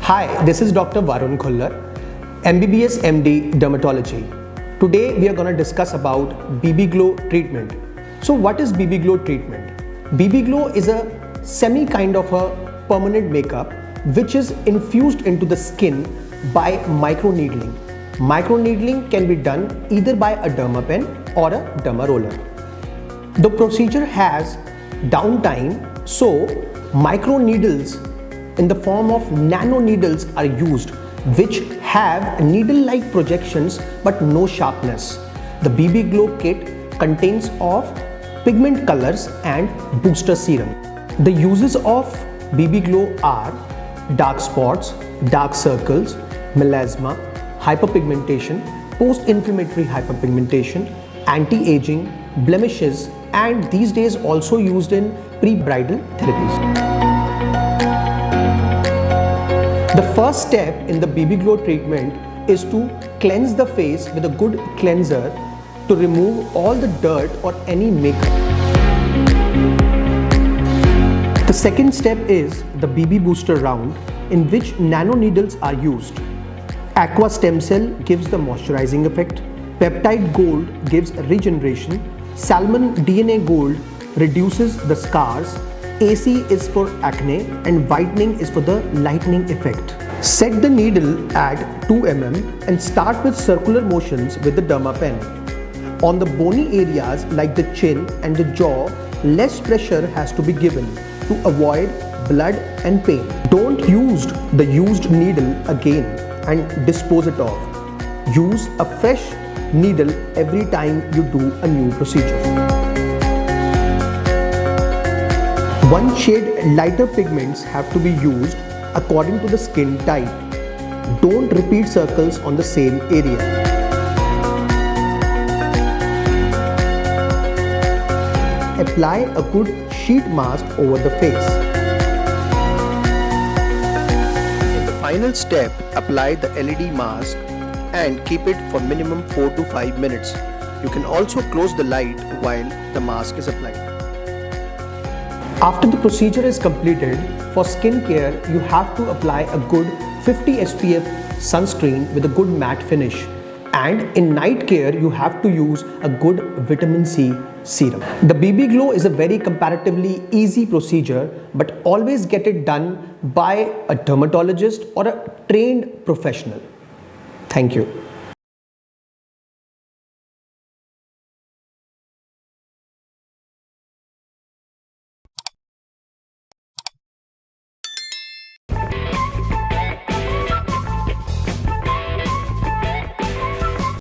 Hi, this is Dr. Varun Khullar, MBBS MD Dermatology. Today we are going to discuss about BB Glow treatment. So what is BB Glow treatment? BB Glow is a semi kind of a permanent makeup which is infused into the skin by microneedling. Microneedling can be done either by a derma pen or a derma roller. The procedure has downtime, so microneedles in the form of nano needles are used which have needle-like projections but no sharpness. The BB Glow kit contains of pigment colors and booster serum. The uses of BB Glow are dark spots, dark circles, melasma, hyperpigmentation, post-inflammatory hyperpigmentation, anti-aging, blemishes, and these days also used in pre-bridal therapies. The first step in the BB Glow treatment is to cleanse the face with a good cleanser to remove all the dirt or any makeup. The second step is the BB booster round in which nano needles are used. Aqua stem cell gives the moisturizing effect, peptide gold gives regeneration, salmon DNA gold reduces the scars, AC is for acne and whitening is for the lightening effect. Set the needle at 2 mm and start with circular motions with the derma pen. On the bony areas like the chin and the jaw, less pressure has to be given to avoid blood and pain. Don't use the used needle again and dispose it off. Use a fresh needle every time you do a new procedure. One shade lighter pigments have to be used according to the skin type. Don't repeat circles on the same area. Apply a good sheet mask over the face. In the final step, apply the L.E.D mask and keep it for minimum 4 to 5 minutes. You can also close the light while the mask is applied. After the procedure is completed, for skin care, you have to apply a good 50 SPF sunscreen with a good matte finish. And in night care, you have to use a good vitamin C serum. The BB Glow is a very comparatively easy procedure, but always get it done by a dermatologist or a trained professional. Thank you.